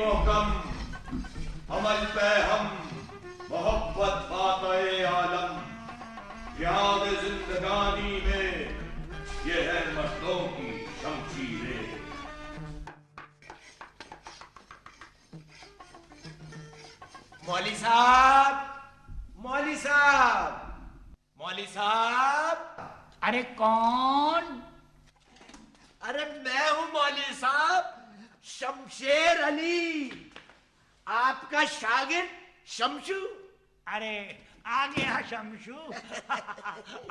मोहकम अमल पे हम मोहब्बत बात-ए आलम, याद जिंदगानी में ये है मर्दों की शमशीरें। मौली साहब, मौली साहब, मौली साहब। अरे कौन? अरे मैं हूं मौली साहब, शमशेर अली, आपका शागिर्द शमशू। अरे आ गया शमशू।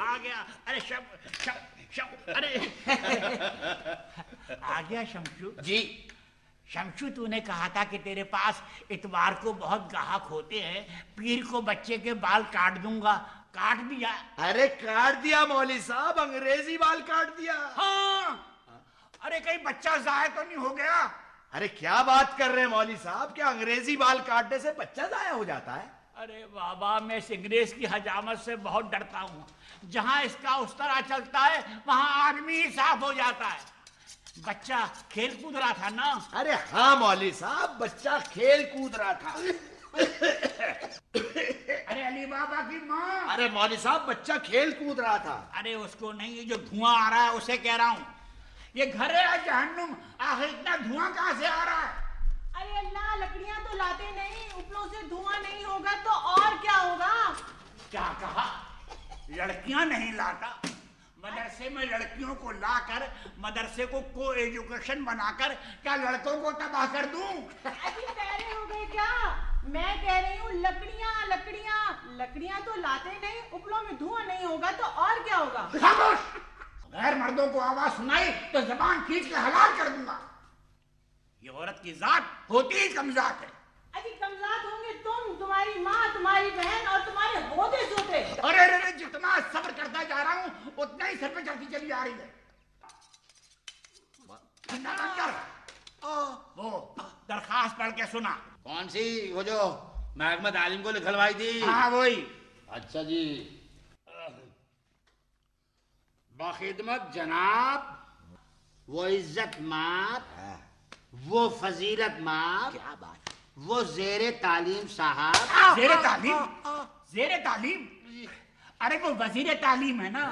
आ गया। अरे अरे आ गया शमशू जी। शमशू, तूने कहा था कि तेरे पास इतवार को बहुत ग्राहक होते हैं, पीर को बच्चे के बाल काट दूंगा। काट दिया? अरे काट दिया मौली साहब, अंग्रेजी बाल काट दिया। हाँ। अरे कहीं बच्चा जाया तो नहीं हो गया? अरे क्या बात कर रहे हैं मौली साहब, क्या अंग्रेजी बाल काटने से बच्चा जाया हो जाता है? अरे बाबा, मैं इस अंग्रेज की हजामत से बहुत डरता हूँ। जहाँ इसका उस तरह चलता है वहां आदमी ही साफ हो जाता है। बच्चा खेल कूद रहा था ना? अरे हाँ मौली साहब, बच्चा खेल कूद रहा था। अरे अली बाबा की माँ। अरे मौली साहब, बच्चा खेल कूद रहा था। अरे उसको नहीं, ये जो धुआं आ रहा है उसे कह रहा हूँ। ये घर है जहन्नुम, आखिर इतना धुआं कहाँ से आ रहा है? अरे अल्लाह, लकड़ियां तो लाते नहीं, उपलों से धुआं नहीं होगा तो और क्या होगा? क्या कहा? लड़कियां नहीं लाता? मदरसे में लड़कियों को लाकर मदरसे को एजुकेशन बनाकर क्या लड़कों को तबाह कर दूं? अभी पैरे हो गए क्या? मैं कह रही हूँ लकड़ियां लकड़ियां लकड़ियां तो लाते नहीं, उपलों में धुआं नहीं होगा तो और क्या होगा? खामोश! गैर मर्दों को आवाज सुनाई तो जबान खींच के हलाल कर दूंगा। ये औरत की जात होती ही कमजात है। अभी कमजात होंगे तुम, तुम्हारी माँ, तुम्हारी बहन और तुम्हारे होते सोते। अरे अरे, जितना सब्र करता जा रहा हूँ उतना ही सर पे चढ़ती चली जा रही है। वो दरखास्त पढ़ के सुना। कौन सी? वो जो महकमा तालीम को लिखलवाई थी? हाँ वही। अच्छा जी। बखिदमत जनाब, वो इज्जत माप, वो फजीलत माप, क्या बात, वो जेरे तालीम साहब। जेरे तालीम? जेरे तालीम? अरे वो वजीर तालीम है ना,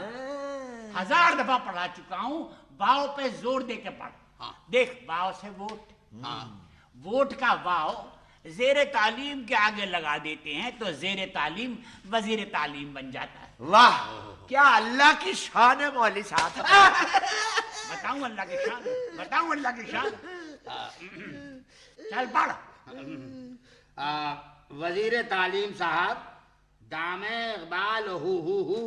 1000 दफा पढ़ा चुका हूँ। वाव पे जोर दे के पढ़। हाँ। देख, वाव से वोट, हाँ। वोट का वाव जेरे तालीम के आगे लगा देते हैं तो जेरे तालीम वजीर तालीम बन जाता है। वाह, क्या अल्लाह की शान है मौली साहब। बताऊं अल्लाह की शान? बताऊं अल्लाह की शान? चल पढ़। वजीर तालीम साहब, दामे Iqbal who who who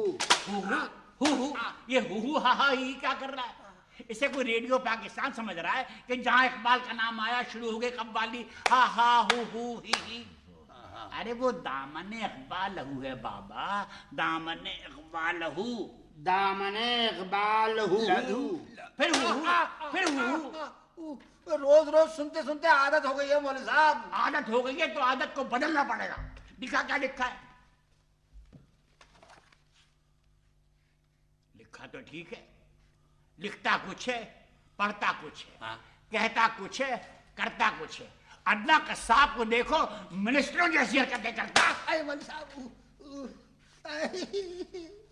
who. ये हु हा हा ही क्या कर रहा है? इसे कोई रेडियो पाकिस्तान समझ रहा है कि जहां इकबाल का नाम आया शुरू हो गए कव्वाली हा हा हु ही। अरे वो दामने इकबाल हु है बाबा, दामने इकबाल हु। दामने इकबाल हु। फिर हु। रोज रोज सुनते सुनते आदत हो गई है मौलवी साहब। आदत हो गई है तो आदत को बदलना पड़ेगा। लिखा क्या लिखा है? लिखा तो ठीक है, लिखता कुछ है, पढ़ता कुछ है। हाँ। कहता कुछ है, करता कुछ है। अदना कसाब को देखो, मिनिस्टरों जैसी हरकतें करता। अरे मौलवी साहब,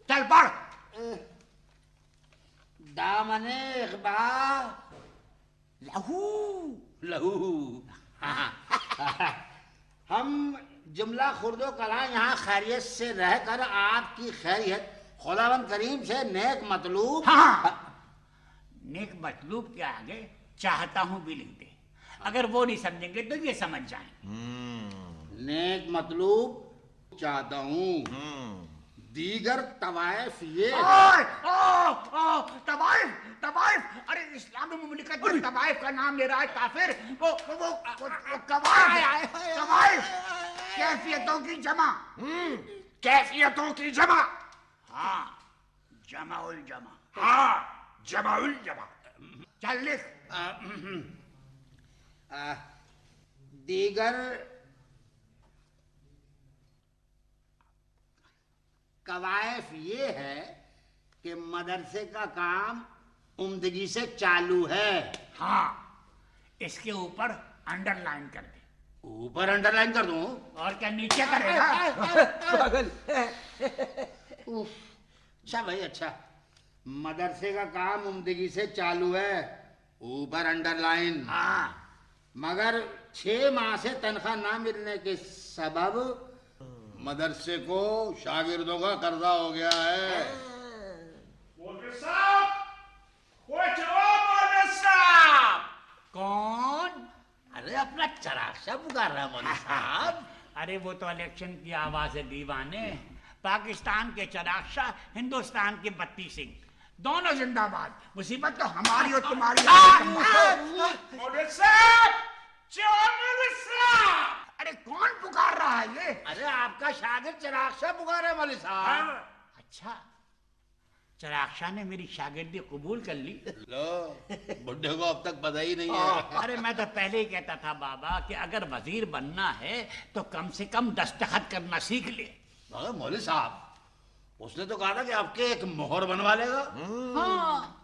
चल पढ़। दामने इकबाल लहू लहू। हम जुमला खुर्दो कला यहाँ खैरियत से रहकर आपकी खैरियत खुदावंद करीम से नेक मतलूब। हाँ, नेक मतलूब के आगे चाहता हूं भी लिख दे। अगर वो नहीं समझेंगे तो ये समझ जाएं। नेक मतलूब चाहता हूँ, दीगर तवायफ ये। तवायफ? अरे इस्लामी मुमलिकत में तवायफ का नाम ले रहा है काफिर। वो तवायफ कैफियतों की जमा। कैफियतों की जमा। हाँ, जमाउल जमा। हाँ, जमाउल जमा। चल लिख। दीगर कवायफ ये है कि मदरसे का काम उम्दगी से चालू है। हाँ, इसके ऊपर अंडरलाइन कर दे। ऊपर अंडरलाइन कर दूं? और क्या नीचे करेगा? पागल। उफ, अच्छा भाई अच्छा, मदरसे का काम उम्दगी से चालू है, ऊपर अंडरलाइन। हाँ, मगर 6 माह से तनख्वाह ना मिलने के सबब मदरसे को शागिर्दों का कर्जा हो गया है। मौलवी साहब, कोई जवाब मौलवी साहब। कौन? अरे अपना चराक्षा पुकार रहा है मौलवी साहब। अरे वो तो इलेक्शन की आवाज है दीवाने। पाकिस्तान के चिराग शाह, हिंदुस्तान के बत्ती सिंह, दोनों जिंदाबाद। मुसीबत तो हमारी और तुम्हारी। मौलवी साहब, मौलवी साहब। अरे कौन पुकार रहा है ये? अरे आपका शागिर्द चराक्षा पुकार है मौलवी साहब। अच्छा, चिराग शाह ने मेरी शागिर्दी कबूल कर ली। लो, बुड्ढे को अब तक पता ही नहीं है। अरे मैं तो पहले ही कहता था बाबा कि अगर वजीर बनना है तो कम से कम दस्तखत करना सीख ले। मगर मौलवी साहब, उसने तो कहा था कि आपके एक मोहर बनवा लेगा। हाँ,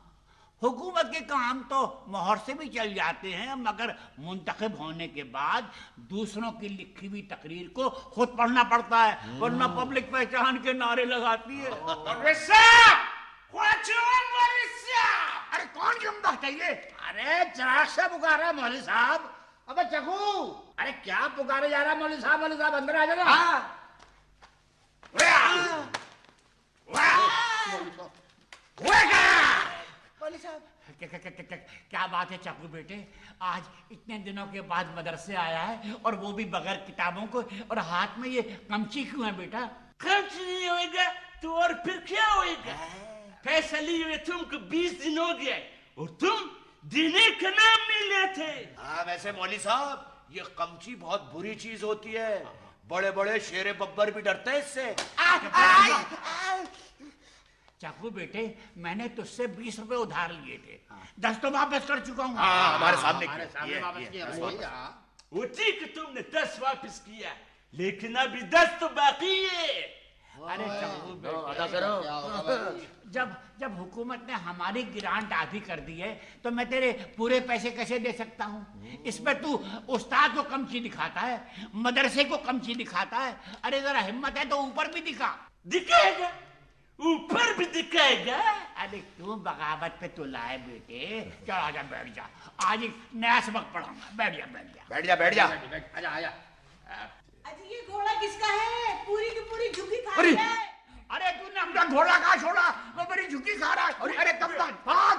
हुकूमत के काम तो मोहर से भी चल जाते हैं, मगर मुंतखब होने के बाद दूसरों की लिखी हुई तकरीर को खुद पढ़ना पड़ता है, वरना पब्लिक पहचान के नारे लगाती है। मौलवी साहब, कोई जवाब मौलवी साहब। अरे कौन जुम्दा चाहिए? अरे चराक्षा पुकार रहा है मौलवी साहब। अबे चकू, अरे क्या पुकारे जा रहा है मौलवी साहब? मौलवी साहब अंदर आ जाना। हाँ। क्या बात है चकू बेटे, आज इतने दिनों के बाद मदरसे आया है और वो भी बगैर किताबों को, और हाथ में ये कमची क्यों है बेटा? कमची नहीं होएगा तो और फिर क्या होएगा? पैसा लिए हुए तुमको 20 दिन हो गया और तुम देने का नाम नहीं लेते। हाँ वैसे मौली साहब, ये कमची बहुत बुरी चीज होती है, बड़े बड़े शेरे बब्बर भी डरते हैं इससे। चाकू बेटे, मैंने तुझसे 20 रुपए उधार लिए थे, 10 तो वापस कर चुका हूँ। हाँ हमारे सामने वापस किया भाई। वो ठीक है, तुमने 10 वापस किया, लेकिन अभी 10 तो बाकी है। अरे चाकू बेटे, अदा करो। जब हुकूमत ने हमारी ग्रांट आधी कर दी है तो मैं तेरे पूरे पैसे कैसे दे सकता हूँ? इसमें तू उस्ताद को कमची दिखाता है, मदरसे को कमची दिखाता है। अरे जरा हिम्मत है तो ऊपर भी दिखा। दिखाएगा, ऊपर भी दिखाएगा। अरे तू बगावत पे तो लाए बेटे, चल आजा बैठ जा, आज एक नया सबक पढ़ाऊंगा। बैठ जा बैठ जा बैठ जा बैठ जा। आजा आजा। अजी ये घोड़ा किसका है? पूरी की पूरी झुकी खा अरे! रहा है। अरे तूने अपना घोड़ा कहाँ छोड़ा? वो मेरी झुकी खा रहा है। अरे कब तक भाग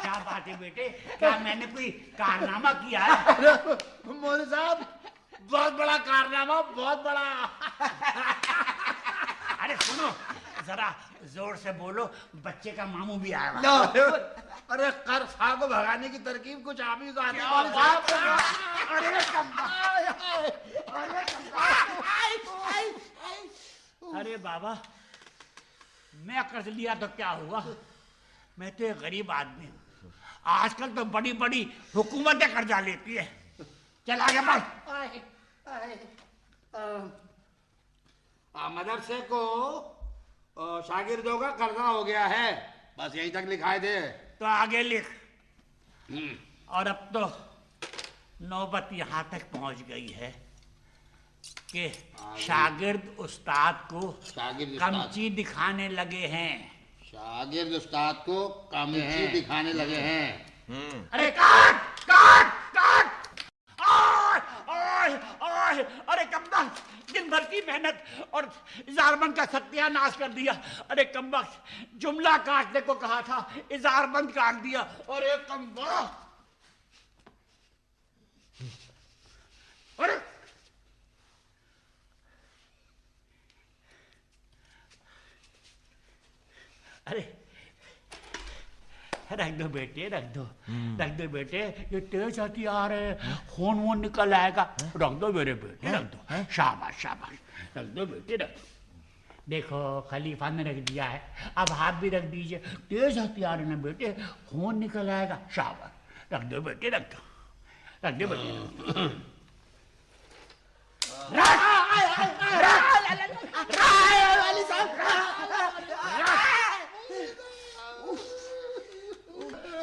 क्या बात है बेटे, क्या मैंने कोई कारनामा किया है? मौलवी साहब, बहुत बड़ा कारनामा, बहुत बड़ा। अरे सुनो, जरा जोर से बोलो, बच्चे का मामू भी आया हुआ है। अरे कर्फा को भगाने की तरकीब कुछ आप ही को आती है क्या मौलवी बात साहब। है? अरे अरे बाबा, मैं कर्ज लिया तो क्या हुआ? मैं तो एक गरीब आदमी हूँ, आजकल तो बड़ी बड़ी हुकूमतें कर्जा लेती है। चल आगे बढ़। मदरसे को शागिर्दों का कर्जा हो गया है, बस यहीं तक लिखाए दे। तो आगे लिख। और अब तो नौबत यहाँ तक पहुँच गई है कि शागिर्द उस्ताद को शागिर्द उस्ताद। कमची दिखाने लगे हैं। शागिर्द उस्ताद को कमची दिखाने लगे हैं। अरे काट काट काट! आय, आय, आय! अरे कमबख्त, दिन भर की मेहनत और इजारबंद का सत्यानाश कर दिया। अरे कमबख्त, जुमला काटने को कहा था, इजारबंद काट दिया। अरे कमबख्त! अरे अरे रख दो बेटे, रख दो बेटे, ये तेज हथियार है, खून वून निकल आएगा। रख दो मेरे बेटे, रख दो। शाबाश शाबाश, रख दो बेटे, रख दो। देखो खलीफा ने रख दिया है, अब हाथ भी रख दीजिए। तेज हथियार है ना बेटे, खून निकल आएगा। शाबाश, रख दो बेटे, रख दो, रख दो बेटे। रख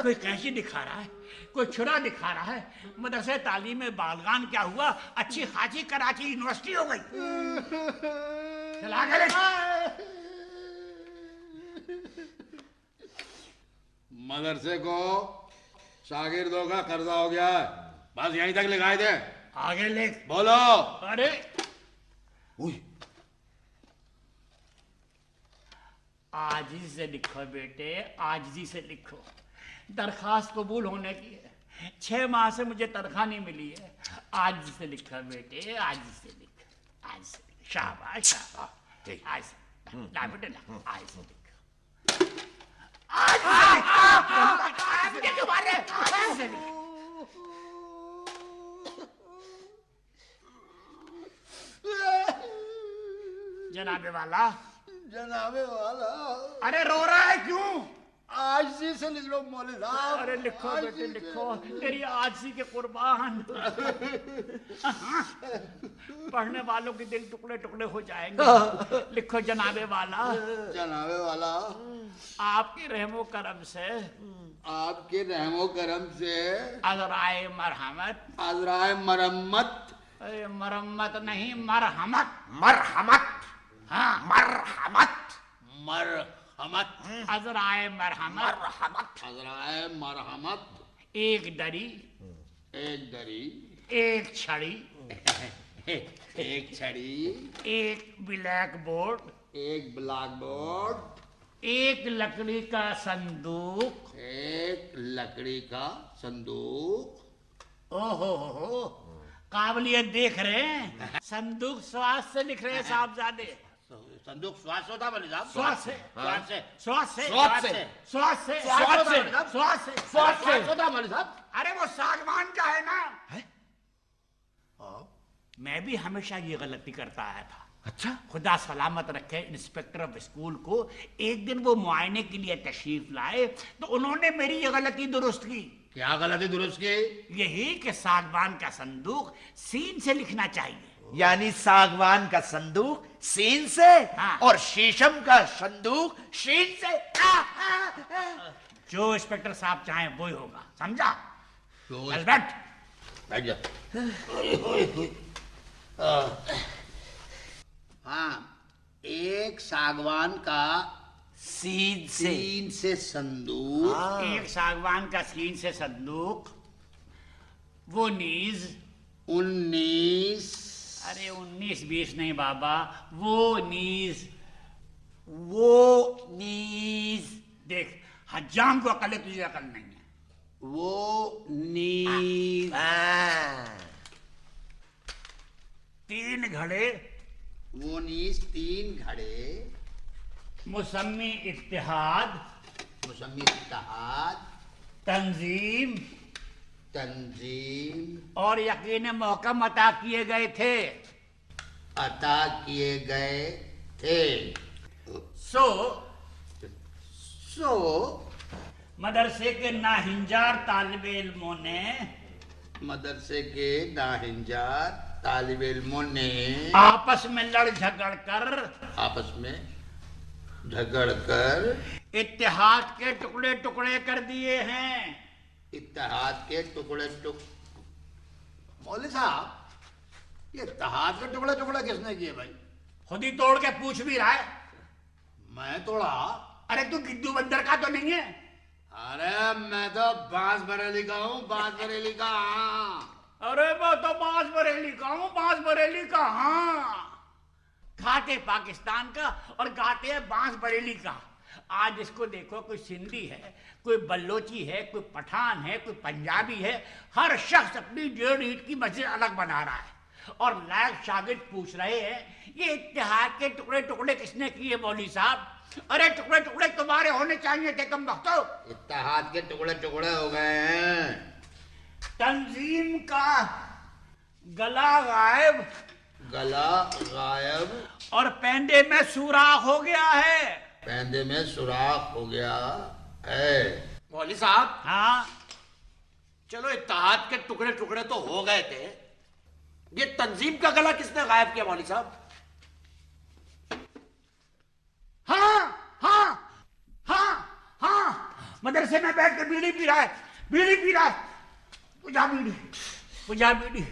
कोई कैंची दिखा रहा है, कोई छुरा दिखा रहा है। मदरसे तालीम में बालगान क्या हुआ, अच्छी खासी कराची यूनिवर्सिटी हो गई। चला गए मदरसे को शागिर्दों का कर्जा हो गया है, बस यहीं तक लिखाए थे। आगे लिख। बोलो। अरे आजिज़ी से लिखो बेटे, आजिज़ी से लिखो। दरखास्त कबूल होने की है, 6 माह से मुझे तनख्वाह नहीं मिली है। आजिज़ी से लिखो बेटे, आजिज़ी से लिखो, आज से लिखो। शाबाश शाबाश, आज से ला बेटे ला, आज से लिखो। मुझे क्यों मार रहे? आज से लिखो। जनाबे वाला, जनाबे वाला, अरे रो रहा है क्यों? आजी से लिख लो मौलवी साहब। अरे लिखो बेटे लिखो, तेरी आजी के कुर्बान। पढ़ने वालों के दिल टुकड़े टुकड़े हो जाएंगे। लिखो जनाबे वाला, जनाबे वाला, आपके रहमो करम से, आपके रहमो करम से, अज़राए मरहमत, अज़राए मरम्मत, अरे मरम्मत नहीं मरहमत, मरहमत, हाँ मरहमत, मरहमत, अज़राए मरहमत, अज़राए मरहमत, एक दरी, एक दरी, एक छड़ी, एक छड़ी, एक ब्लैक बोर्ड, एक ब्लैक बोर्ड, एक लकड़ी का संदूक। एक लकड़ी का संदूक। ओहो हो, काबिलियत देख रहे हैं। संदूक स्वाद से लिख रहे हैं साहबजादे। संदूक श्वास होता मौलवी साहब। स्वाद से, श्वास से, स्वाद से, स्वाद से, स्वाद से, स्वाद से, स्वाद से, श्वास होता मौलवी साहब। अरे वो सागवान का है ना। मैं भी हमेशा ये गलती करता आया था। अच्छा, खुदा सलामत रखे, इंस्पेक्टर ऑफ स्कूल को एक दिन वो मुआयने के लिए तशरीफ लाए तो उन्होंने मेरी ये गलती दुरुस्त की। क्या गलती दुरुस्त की? यही कि सागवान का संदूक सीन से लिखना चाहिए। यानी सागवान का संदूक सीन से हाँ। और शीशम का संदूक शीन से। जो इंस्पेक्टर साहब चाहे वो ही होगा, समझा? तो बस बैठ। बैठ जा। हाँ, एक सागवान का सीन से। तीन से संदूक, एक सागवान का सीन से संदूक, वो नीज, 19, अरे 19-20 नहीं बाबा, वो नीज, वो नीज। देख हजाम को अकल है, तुझे अकल नहीं है। वो नीज, 3 घड़े, वो नीज 3 घड़े, मुसम्मी इत्तेहाद, मुसम्मी इत्तेहाद, तंजीम तंजीम और यकीन मोहकम अता किए गए थे। अता किए गए थे। सो सो मदरसे के नाहिंजार तालिब इल्मों ने, मदरसे के नाहिंजार तालिब इल्मों ने आपस में लड़ झगड़ कर, आपस में झगड़ कर इत्तेहाद के टुकड़े टुकड़े कर दिए हैं। इत्तेहाद के टुकड़े मौलवी साहब, ये इत्तेहाद के टुकड़े टुकड़े किसने किए भाई? खुद ही तोड़ के पूछ भी रहा है। मैं तोड़ा? अरे तू गिद्दू बंदर का तो नहीं है? अरे मैं तो बांस बरेली का हूँ, बांस बरेली का। हाँ, अरे मैं तो बांस बरेली का हूँ, बांस बरेली का। हाँ, खाते पाकिस्तान का और गाते हैं बांस बरेली का। आज इसको देखो, कोई सिंधी है, कोई बल्लोची है, कोई पठान है, कोई पंजाबी है, हर शख्स अपनी 1.5 ईंट की मस्जिद अलग बना रहा है और लायक शागिर्द पूछ रहे हैं ये इत्तेहाद के टुकड़े टुकड़े किसने किए मौलवी साहब? अरे टुकड़े टुकड़े तुम्हारे होने चाहिए थे कम वक्तो। इत्तेहाद के टुकड़े टुकड़े हो गए हैं। तंजीम का गला गायब, गला गायब और पैंदे में सुराख हो गया है। पैंदे में सुराख हो गया है। मौलवी साहब, हाँ, चलो इत्तेहाद के टुकड़े टुकड़े तो हो गए थे, ये तंजीम का गला किसने गायब किया मौलवी साहब? हाँ हाँ हाँ हाँ मदरसे में बैठ के बीड़ी पी रहा है, बीड़ी पी रहा है। बुझा बीड़ी, बुझा बीड़ी।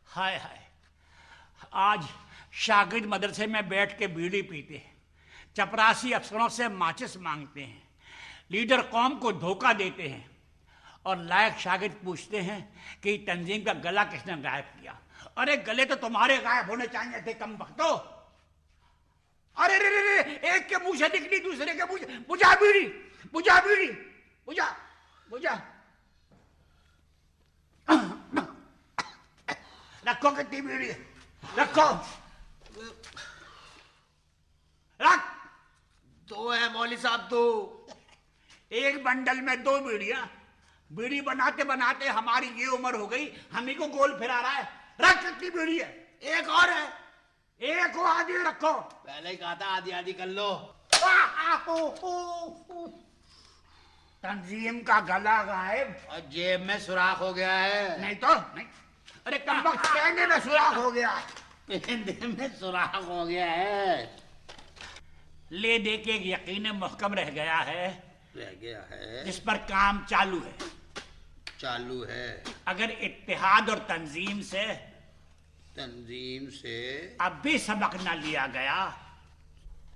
हाय हाय, आज शागिर्द मदरसे में बैठ के बीड़ी पीते हैं, चपरासी अफसरों से माचिस मांगते हैं, लीडर कौम को धोखा देते हैं और लायक शागिर्द पूछते हैं कि तंजीम का गला किसने गायब किया। अरे गले तो तुम्हारे गायब होने चाहिए थे कम वक्तो। अरे रे रे रे, एक के मुंह से निकली दूसरे के मुंह से। बुझा बीड़ी, बुझा बीड़ी, बुझा, बुझा। रखो कितनी बीड़ी है, रखो, रख। दो है मौली साहब, दो। एक बंडल में दो बीड़ियां। बीड़ी बनाते बनाते हमारी ये उम्र हो गई, हम ही को गोल फिरा रहा है। रख कितनी बीड़ी है? एक और है। एक को आधी रखो। पहले ही कहा था आधी आधी कर लो। तंजीम का गला गायब और जेब में सुराख हो गया है। नहीं तो नहीं। अरे कमबख्त, कहने में सुराख हो गया, पेंदे में सुराख हो गया है। ले दे के एक यकीन मुहकम रह गया है, रह गया है, जिस पर काम चालू है। चालू है। अगर इत्तेहाद और तंजीम से अब भी सबक न लिया गया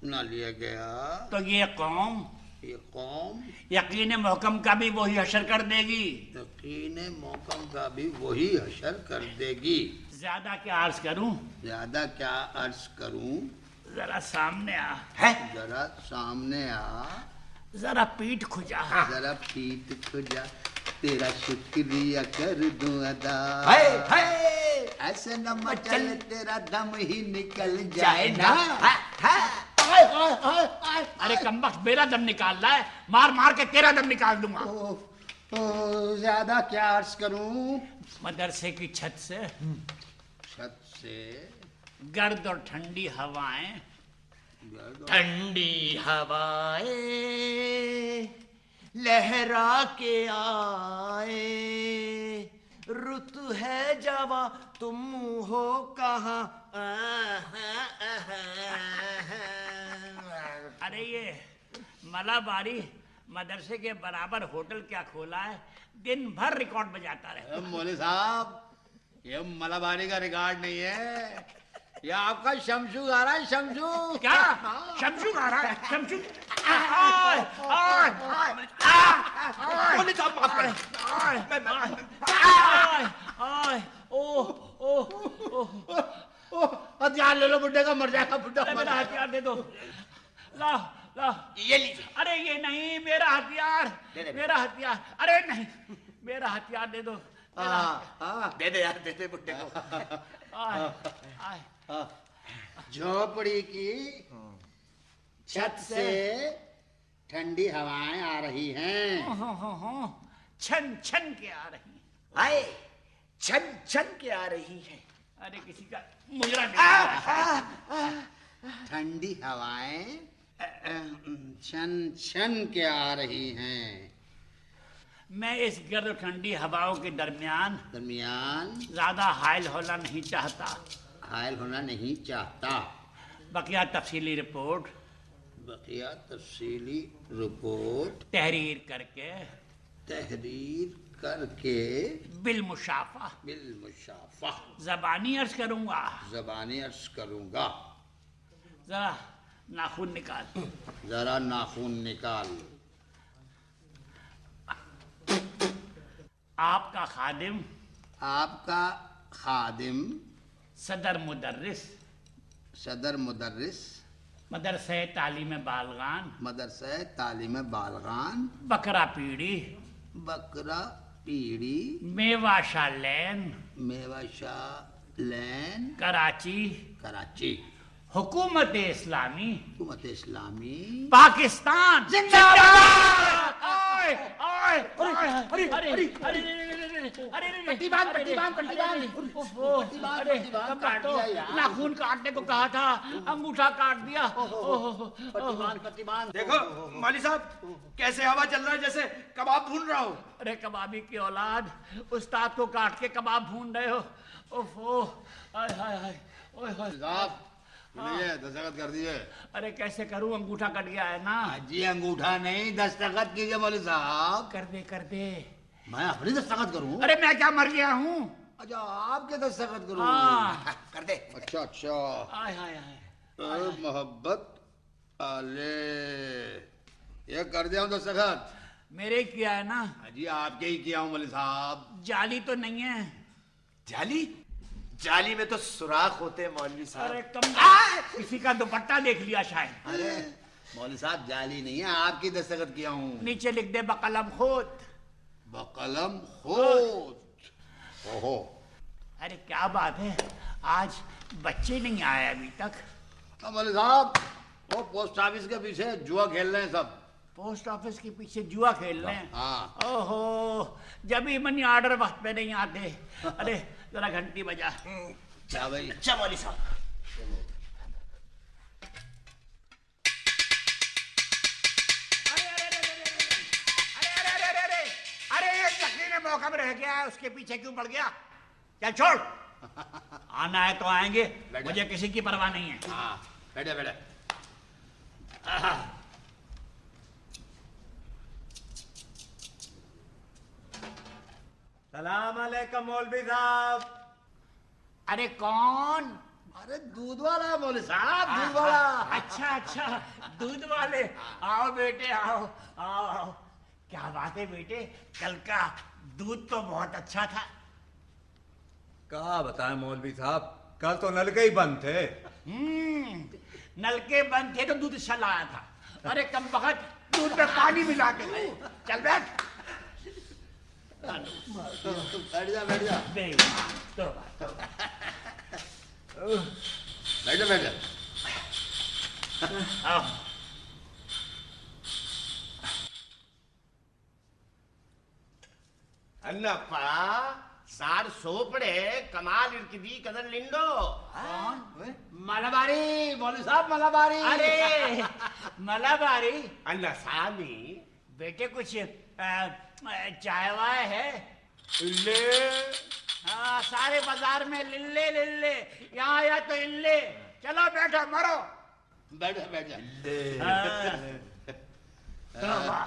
ना लिया गया तो ये कौम यकीन मुहकम का भी वही हशर कर देगी। यकीन मुहकम का भी वही हशर कर देगी। ज्यादा क्या अर्ज करूं? ज्यादा क्या अर्ज करूं? जरा सामने आ। है? जरा सामने आ। जरा पीठ खुजा। जरा पीठ खुजा, तेरा शुक्रिया कर दूं अदा। ऐसे न मचल तेरा दम ही निकल जाए ना। अरे कमबख्त, मेरा दम निकाल रहा है, मार मार के तेरा दम निकाल दूंगा। ज्यादा क्या अर्ज करूं? मदरसे की छत से गर्द और ठंडी हवाएं, ठंडी हवाएं लहरा के आए, रुतु है जवा तुम हो कहाँ। अरे ये मलाबारी मदरसे के बराबर होटल क्या खोला है, दिन भर रिकॉर्ड बजाता रहे। मौलवी साहब, ये मलाबारी का रिकॉर्ड नहीं है, ये आपका शमशू गा रहा है। शमशू क्या? शमशू गा रहा है? शमशू? मौली साहब माफ करें। हथियार ले लो, बुड्ढे का मर जाएगा बुड्ढा। मेरा हथियार दे दो। ला ला। ये लीजिए। अरे ये नहीं, मेरा हथियार, मेरा हथियार। अरे नहीं, मेरा हथियार दे दो। दे दे यार, दे दे बुड्ढे को। झोपड़ी की छत से ठंडी हवाएं आ रही हैं। छन छन के आ रही। आए, छन छन के आ रही है। अरे किसी का मुजरा ठंडी हवाएं छन छन के आ रही हैं। मैं इस गर्म ठंडी हवाओं के दरमियान ज्यादा हायल होना नहीं चाहता। हायल होना नहीं चाहता। बकिया तफसीली रिपोर्ट तहरीर करके बिलमुशाफा ज़बानी अर्ज करूंगा। जरा नाखून निकाल। आपका खादिम सदर मुदर्रिस मदरसे तालीम बालगान बकरा पीड़ी मेवाशा लेन कराची हुकूमत इस्लामी पाकिस्तान जिंदाबाद। नाखून काटने को कहा था, अंगूठा काट दिया। देखो मौली साहब, कैसे हवा चल रहा है, जैसे कबाब भून रहा हो। अरे कबाबी की औलाद, उस्ताद को काट के कबाब भून रहे हो। ओफो, हाय हाय हाय, ओए हाय। ये दस्तखत कर दिए। अरे कैसे करूं, अंगूठा कट गया है ना। जी अंगूठा नहीं, दस्तखत कीजिए मौलवी साहब। कर दे कर दे। मैं अपनी दस्तखत करूं? अरे मैं क्या मर गया हूँ? अच्छा आपके दस्तखत करूं? हाँ। कर दे। अच्छा अच्छा। आय हाय हाय। मोहब्बत आले, ये कर दिया हूं दस्तखत। मेरे किया है ना? जी आपके ही किया हूं मौलवी साहब। जाली तो नहीं है? जाली? जाली में तो सुराख होते हैं मौलवी साहब। अरे कम, किसी का दुपट्टा देख लिया शायद। अरे मौलवी साहब जाली नहीं है, आपकी दस्तखत किया हूं। नीचे लिख दे बकलम खोद। बकलम खोद। ओहो। अरे क्या बात है, आज बच्चे नहीं आए अभी तक। मौलवी साहब वो पोस्ट ऑफिस के पीछे जुआ खेल रहे हैं सब। पोस्ट ऑफिस के पीछे जुआ खेल रहे हैं? हाँ। ओहो, जब ही मनी ऑर्डर वक्त पे नहीं आते। अरे जरा घंटी बजा। क्या भाई? अच्छा मौलवी साहब। अरे ये चकरी में मौका में रह गया है, उसके पीछे क्यों पड़ गया? चल छोड़। आना है तो आएंगे, मुझे किसी की परवाह नहीं है। हाँ बैठे बैठे। सलाम अलैकुम मौलवी साहब। अरे कौन? अरे दूध वाला है मौलवी साहब, दूध वाला। अच्छा अच्छा, दूध वाले। आओ बेटे आओ आओ आओ। क्या बात है बेटे, कल का दूध तो बहुत अच्छा था। क्या बताएं मौलवी साहब, कल तो नलके ही बंद थे। नलके बंद थे तो दूध अच्छा लाया था। अरे कम बखत दूध में पानी मिला के गए। चल बैठ। बैठ जा बैठ जा। बेईमान, तौबा, तौबा। बैठे बैठे। आओ। अन्नप्पा सार सोपड़े कमाल इरकिदी कदर लिंडो। मलाबारी मौलवी साहब, मलाबारी। अरे मलाबारी। अन्ना सामी बेटे कुछ चाय वाय है? ले हाँ, सारे बाजार में लिल्ले लिल्ले, यहाँ आया तो इल्ले। चलो बैठो मरो। बैठ जा बैठ जा। तौबा।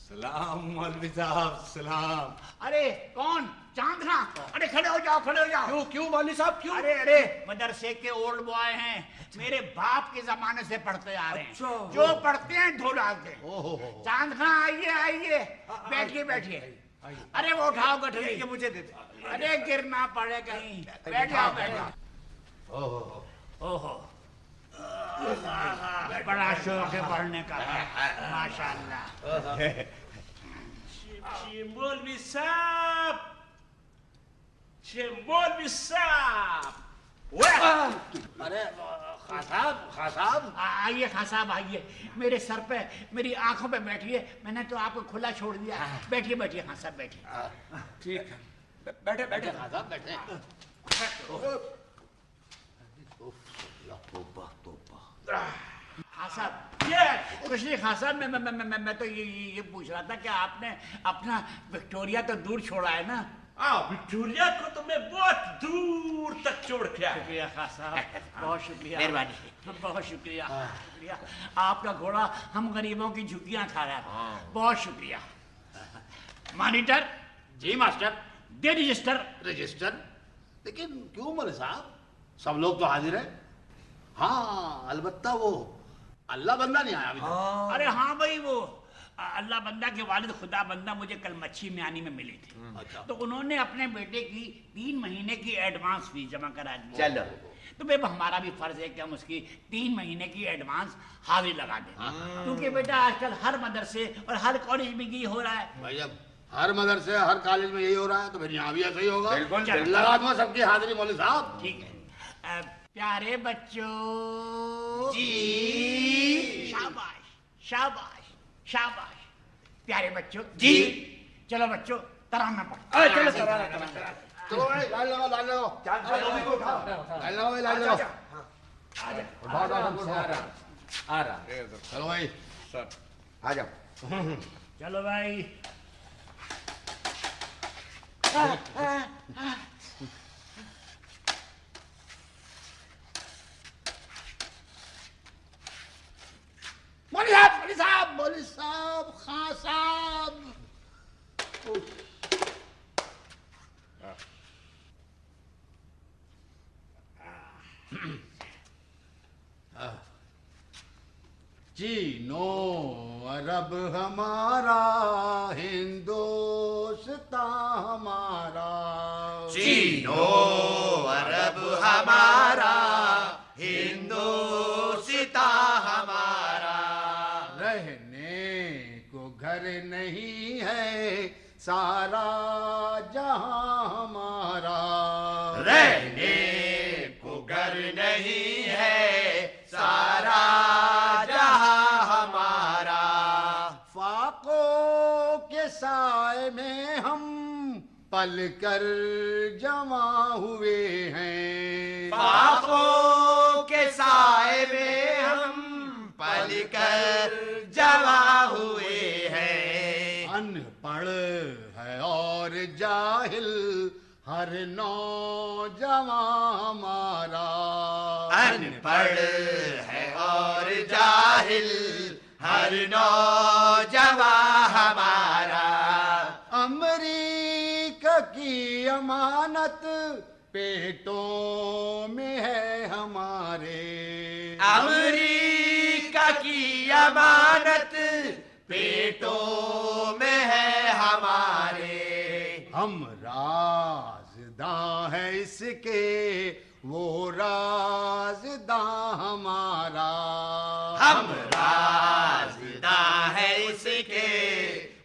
सलाम मौलवी साहब, सलाम। अरे कौन? चांदना। अरे खड़े हो जाओ, खड़े हो जाओ। क्यों क्यों मौलवी साहब क्यों? अरे अरे मदरसे के ओल्ड बॉय हैं, मेरे बाप के जमाने से पढ़ते आ रहे हैं। अच्छा। जो पढ़ते हैं धो डालते हैं। चांद खां आइए आइए, बैठिए बैठिए। अरे वो उठाओ गठरी के मुझे दे दो। अरे गिरना पड़े कहीं। बैठ जाओ बैठ जाओ। ओहो, बड़ा शौक है पढ़ने का, माशाल्लाह। मौलवी साहब, मौलवी साहब। अरे खां साहब। आइए खां साहब आइए, मेरे सर पे मेरी आंखों पे बैठिए। मैंने तो आपको खुला छोड़ दिया। बैठिए बैठिए खां साहब बैठिए। ठीक है, बैठे बैठे खां साहब बैठे। खां साहब ये कुछ नहीं। खां साहब मैं तो ये पूछ रहा था कि आपने अपना विक्टोरिया तो दूर छोड़ा है ना? विक्टोरिया को तो मैं बहुत दूर तक छोड़ के आया। शुक्रिया खां साहब, बहुत शुक्रिया। मेहरबानी। बहुत शुक्रिया, शुक्रिया। आपका घोड़ा हम गरीबों की झुग्गियां खा रहा है। बहुत शुक्रिया। मॉनिटर। जी मास्टर। दे रजिस्टर। रजिस्टर? लेकिन क्यों मौलवी साहब, सब लोग तो हाजिर है। हाँ अलबत्ता वो अल्लाह बंदा नहीं आया अभी तक। अरे हाँ भाई, वो अल्लाह बंदा के वालिद खुदा बंदा मुझे कल मच्छी म्यानी में मिले थे। अच्छा। तो उन्होंने अपने बेटे की 3 महीने की एडवांस फीस जमा करा दी। चलो। तो भाई हमारा भी फर्ज है कि हम उसकी 3 महीने की एडवांस हावी लगा दें। क्योंकि बेटा आजकल हर मदरसे और हर कॉलेज में ये हो रहा है। भाई अब हर मदरसे हर कॉलेज में यही हो रहा है तो फिर यहाँ भी ऐसा ही होगा। बिल्कुल, बिल्कुल। लगा दूंगा सबकी हाजिरी मौलवी साहब। ठीक है। प्यारे बच्चों जी। शाबाश शाबाश शाबाश। प्यारे बच्चों जी। चलो बच्चों तराना पढ़ो। चलो चलो भाई लाइन लगाओ लाइन लगाओ। लाइन लगाओ लाइन लगाओ। आ रहा। चलो भाई सर आ जाओ। चलो भाई। मौलवी साहब, मौलवी साहब, खां साहब। चीनो अरब हमारा, हिंदुस्तान हमारा। चीनो अरब हमारा, हिंदुस्तान हमारा। रहने को घर नहीं है, सारा जहां हमारा। रहने को घर नहीं है, सारा जहां हमारा। फाकों के साए में हम पल कर जमा हुए हैं। फाकों के साए में हम पल कर जमा हुए हैं। अनपढ़ है और जाहिल हर नौजवान हमारा। अनपढ़ है और जाहिल हर नौजवान हमारा। अमेरिका की अमानत पेटों में है हमारे। अमेरिका की अमानत पेटों में है हमारे। हम राज़दां है इसके, वो राज़दां हमारा। हम राज़दां है इसके,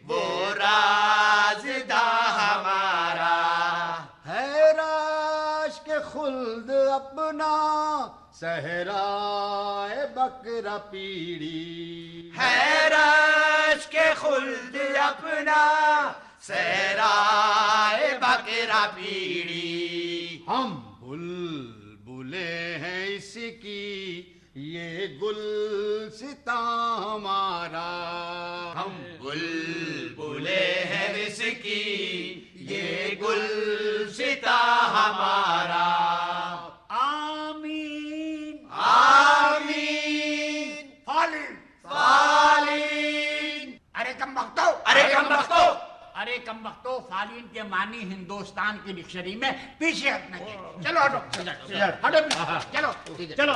वो राज़दां हमारा। है राश के खुल्द अपना, सहराए बकरा पीड़ी। है राश के खुल्द अपना, सहराए बकरा पीड़ी। हम बुलबुले हैं इसकी, ये गुलसिता हमारा। हम बुलबुले हैं इसकी, ये गुलसिता हमारा। आमीन आमीन। फालिन फालिन। अरे कम बख्तो, अरे कम बख्तो। अरे कम बख्तो, फालिन के मानी हिंदुस्तान की डिक्शनरी में पीछे हटना चाहिए। चलो हटो, हटो चलो चलो।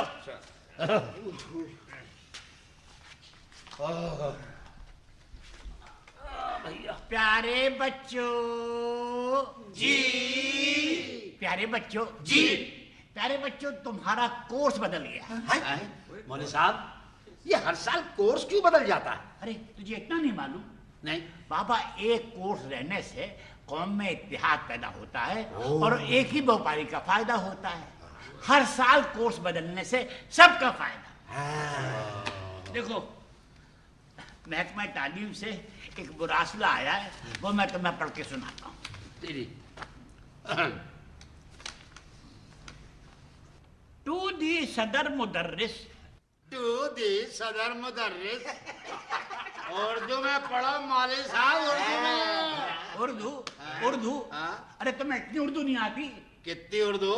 प्यारे बच्चों जी। प्यारे बच्चों जी। प्यारे बच्चों, तुम्हारा कोर्स बदल गया। मौलवी साहब, ये हर साल कोर्स क्यों बदल जाता है? अरे तुझे इतना नहीं मालूम? नहीं। बाबा, एक कोर्स रहने से कौम में इत्तेहाद पैदा होता है और एक ही व्यापारी का फायदा होता है। हर साल कोर्स बदलने से सबका फायदा। देखो, महकमा तालीम से एक मुरासला आया है, वो मैं तुम्हें पढ़ के सुनाता हूँ। टू दी सदर मुदर्रिस। टू दी सदर मुदर्रिस। उर्दू में पढ़ो मौलवी साहब, उर्दू में। उर्दू उर्दू? अरे तुम्हें इतनी उर्दू नहीं आती? कितनी उर्दू?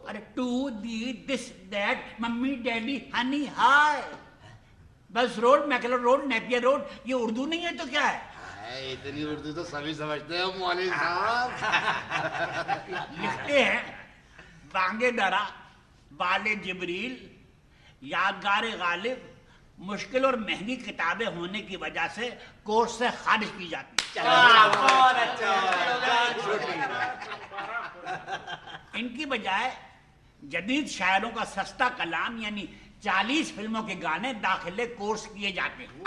अरे to the this that, mummy daddy honey hi, bus road, McLeod road, Napier road, ये उर्दू नहीं है तो क्या है? इतनी उर्दू तो सभी समझते हैं मौलवी साहब। लिखते हैं, बांगे दरा, बाले जिब्रील, यादगार गालिब, मुश्किल और महंगी किताबें होने की वजह से कोर्स से खारिज की जाती है। इनकी बजाय जदीद शायरों का सस्ता कलाम यानी 40 फिल्मों के गाने दाखिले कोर्स किए जाते हैं।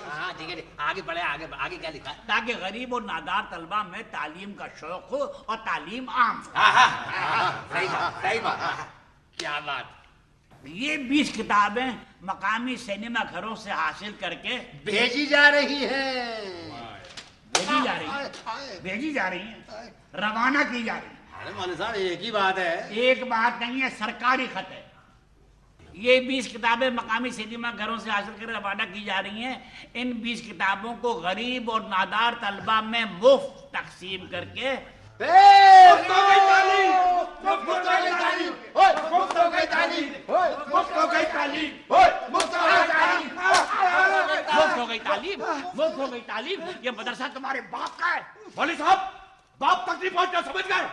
हाँ ठीक है, आगे बढ़े, आगे आगे क्या लिखा है? ताकि गरीब और नादार तलबा में तालीम का शौक हो और तालीम आम हो। सही बात, सही बात। क्या बात। ये 20 किताबें मकामी सिनेमा घरों से हासिल करके भेजी जा रही है। भेजी जा रही है, भेजी जा रही है, रवाना की जा रही है। अरे मौलवी साहब, एक ही बात है। एक बात नहीं है, सरकारी खत है। ये 20 किताबें मकामी सिनेमा घरों से हासिल कर रवाना की जा रही हैं। इन 20 किताबों को गरीब और नादार तलबा में मुफ्त तकसीम करके मुफ्त हो गई तालीम। ये मदरसा तुम्हारे बाप का है। मौलवी साहब, बाप तक नहीं पहुंचना, समझ गए?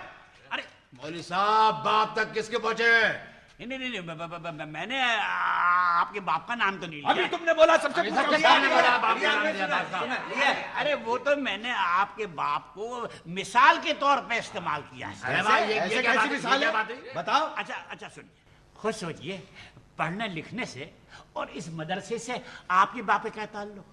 अरे मौलवी साहब, बाप तक किसके पहुंचे? नहीं, मैंने आपके बाप का नाम तो नहीं लिया। अभी तुमने बोला सबसे अरे वो तो मैंने आपके बाप को मिसाल के तौर पे इस्तेमाल किया है। ऐसे कैसी मिसाल है? बताओ। अच्छा सुनिए, खुद सोचिए, पढ़ने लिखने से और इस मदरसे से आपके बाप का क्या ताल्लुक?